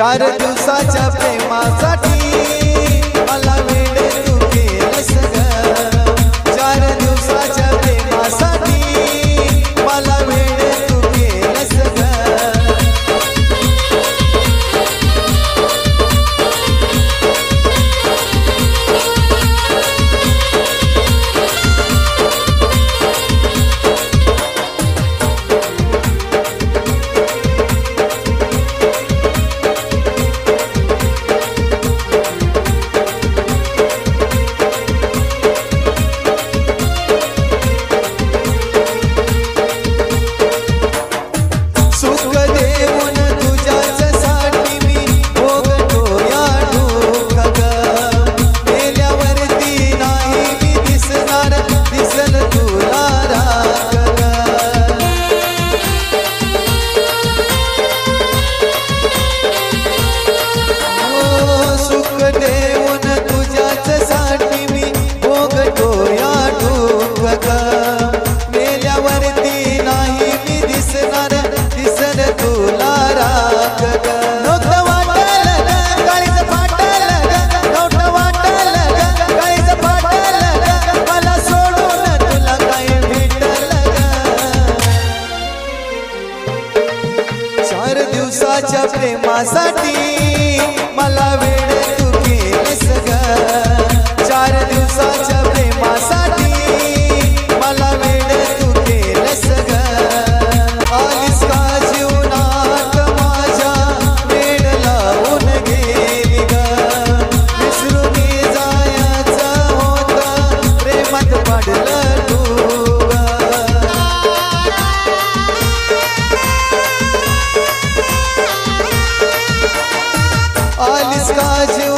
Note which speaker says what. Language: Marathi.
Speaker 1: 4 दिवसाच्या प्रेमासाठी मला वेड तू केलंस ग 4 दिवसाच्या प्रेमासाठी मला वेड तू केलंस ग दिवसाच्या प्रेमासाठी मला वेड तू केलंस ग 4 दिवसाच्या प्रेमासाठी मला वेड तू केलंस ग आलीस का जीवनात माझ्या वेड लावून गेली ग विसरून जायचं होतं प्रेमात पडलं तू आलीस का जीव